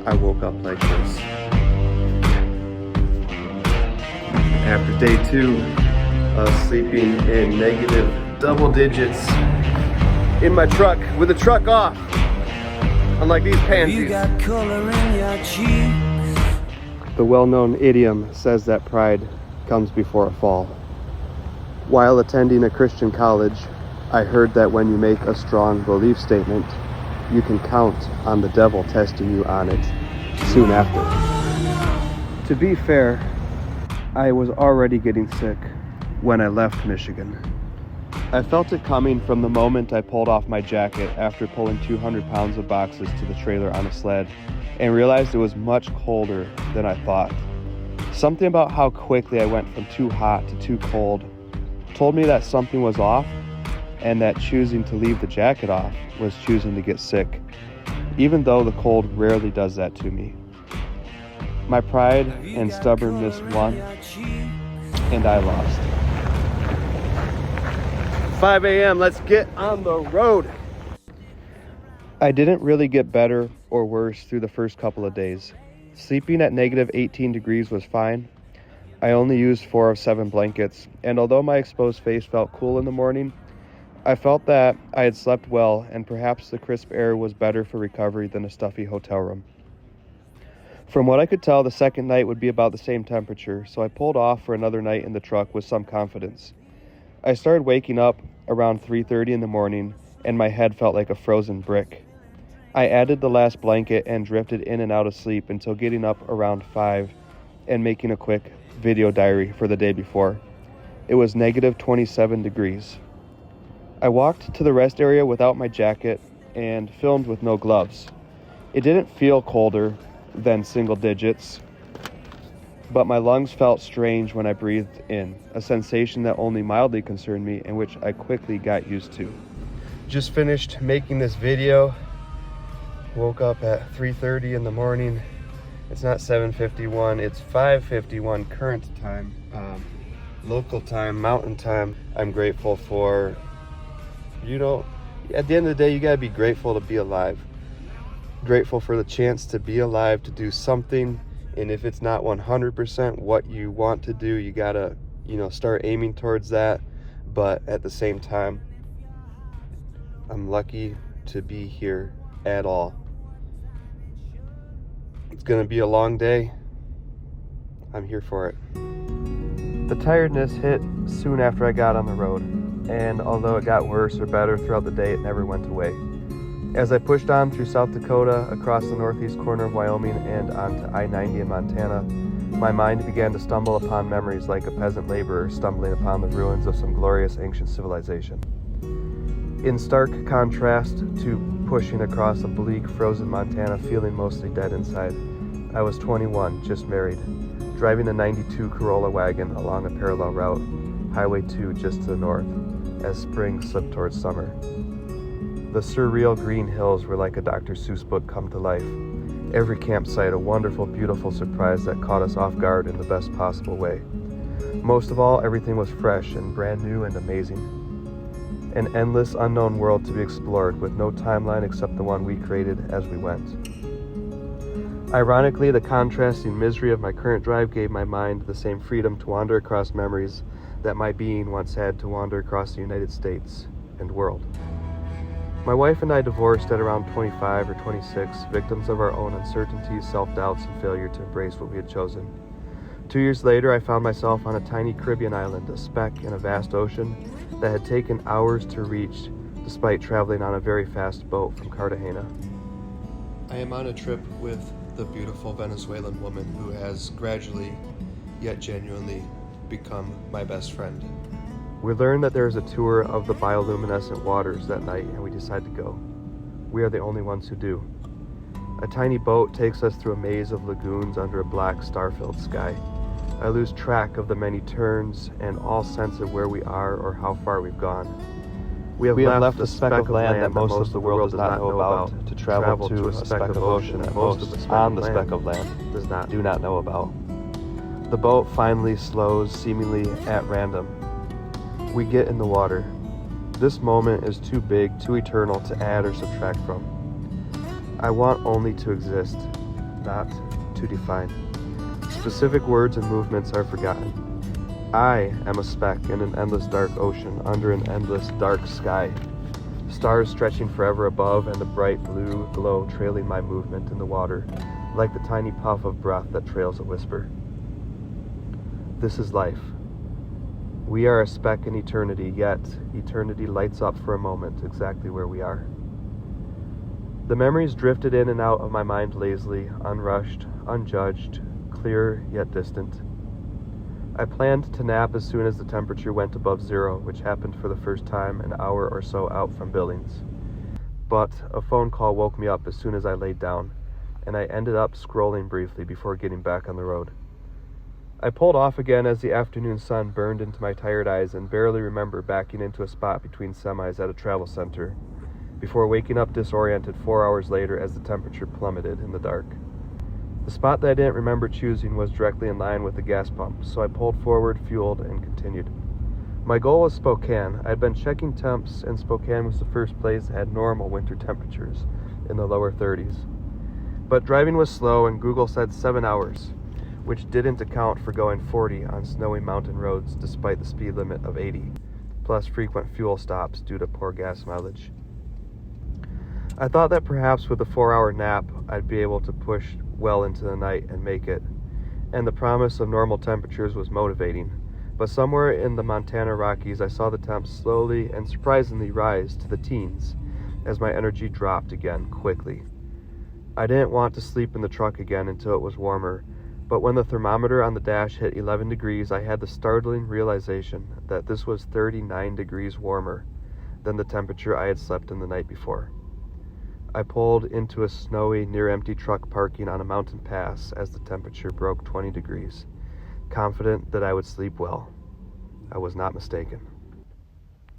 I woke up like this. After day 2 of sleeping in negative double digits in my truck with the truck off, unlike these pansies. You got color in your cheeks. The well-known idiom says that pride comes before a fall. While attending a Christian college, I heard that when you make a strong belief statement, you can count on the devil testing you on it soon after. To be fair, I was already getting sick when I left Michigan. I felt it coming from the moment I pulled off my jacket after pulling 200 pounds of boxes to the trailer on a sled and realized it was much colder than I thought. Something about how quickly I went from too hot to too cold told me that something was off, and that choosing to leave the jacket off was choosing to get sick, even though the cold rarely does that to me. My pride and stubbornness won, and I lost. 5 a.m., let's get on the road. I didn't really get better or worse through the first couple of days. Sleeping at negative 18 degrees was fine. I only used 4 of 7 blankets, and although my exposed face felt cool in the morning, I felt that I had slept well, and perhaps the crisp air was better for recovery than a stuffy hotel room. From what I could tell, the second night would be about the same temperature, so I pulled off for another night in the truck with some confidence. I started waking up around 3:30 in the morning, and my head felt like a frozen brick. I added the last blanket and drifted in and out of sleep until getting up around 5 and making a quick video diary for the day before. It was negative 27 degrees. I walked to the rest area without my jacket and filmed with no gloves. It didn't feel colder than single digits, but my lungs felt strange when I breathed in, a sensation that only mildly concerned me and which I quickly got used to. Just finished making this video. Woke up at 3:30 in the morning. It's not 7:51, it's 5:51 current time, local time, mountain time. I'm grateful for, at the end of the day, you gotta be grateful to be alive. Grateful for the chance to be alive, to do something, and if it's not 100% what you want to do, you gotta, start aiming towards that. But at the same time, I'm lucky to be here at all. It's gonna be a long day. I'm here for it. The tiredness hit soon after I got on the road, and although it got worse or better throughout the day, it never went away. As I pushed on through South Dakota, across the northeast corner of Wyoming, and onto I-90 in Montana, my mind began to stumble upon memories like a peasant laborer stumbling upon the ruins of some glorious ancient civilization. In stark contrast to pushing across a bleak, frozen Montana, feeling mostly dead inside, I was 21, just married, driving a 92 Corolla wagon along a parallel route, Highway 2 just to the north, as spring slipped towards summer. The surreal green hills were like a Dr. Seuss book come to life. Every campsite a wonderful, beautiful surprise that caught us off guard in the best possible way. Most of all, everything was fresh and brand new and amazing. An endless, unknown world to be explored with no timeline except the one we created as we went. Ironically, the contrasting misery of my current drive gave my mind the same freedom to wander across memories that my being once had to wander across the United States and world. My wife and I divorced at around 25 or 26, victims of our own uncertainties, self-doubts, and failure to embrace what we had chosen. 2 years later, I found myself on a tiny Caribbean island, a speck in a vast ocean that had taken hours to reach, despite traveling on a very fast boat from Cartagena. I am on a trip with the beautiful Venezuelan woman who has gradually, yet genuinely, become my best friend. We learned that there is a tour of the bioluminescent waters that night, and we decide to go. We are the only ones who do. A tiny boat takes us through a maze of lagoons under a black, star-filled sky. I lose track of the many turns and all sense of where we are or how far we've gone. We have left a speck of land that most of the world does not know about to travel to a speck of ocean that most on the speck of land do not know about. The boat finally slows, seemingly at random. We get in the water. This moment is too big, too eternal to add or subtract from. I want only to exist. not to define. Specific words and movements are forgotten. I am a speck in an endless dark ocean under an endless dark sky. Stars stretching forever above and the bright blue glow trailing my movement in the water like the tiny puff of breath that trails a whisper. This is life. We are a speck in eternity, yet eternity lights up for a moment exactly where we are. The memories drifted in and out of my mind lazily, unrushed, unjudged, clear yet distant. I planned to nap as soon as the temperature went above zero, which happened for the first time an hour or so out from Billings. But a phone call woke me up as soon as I laid down, and I ended up scrolling briefly before getting back on the road. I pulled off again as the afternoon sun burned into my tired eyes and barely remember backing into a spot between semis at a travel center, before waking up disoriented 4 hours later as the temperature plummeted in the dark. The spot that I didn't remember choosing was directly in line with the gas pump, so I pulled forward, fueled, and continued. My goal was Spokane. I had been checking temps, and Spokane was the first place that had normal winter temperatures in the lower 30s. But driving was slow, and Google said 7 hours, which didn't account for going 40 on snowy mountain roads despite the speed limit of 80, plus frequent fuel stops due to poor gas mileage. I thought that perhaps with a 4-hour nap, I'd be able to push well into the night and make it, and the promise of normal temperatures was motivating. But somewhere in the Montana Rockies, I saw the temps slowly and surprisingly rise to the teens as my energy dropped again quickly. I didn't want to sleep in the truck again until it was warmer, but when the thermometer on the dash hit 11 degrees, I had the startling realization that this was 39 degrees warmer than the temperature I had slept in the night before. I pulled into a snowy, near-empty truck parking on a mountain pass as the temperature broke 20 degrees, confident that I would sleep well. I was not mistaken.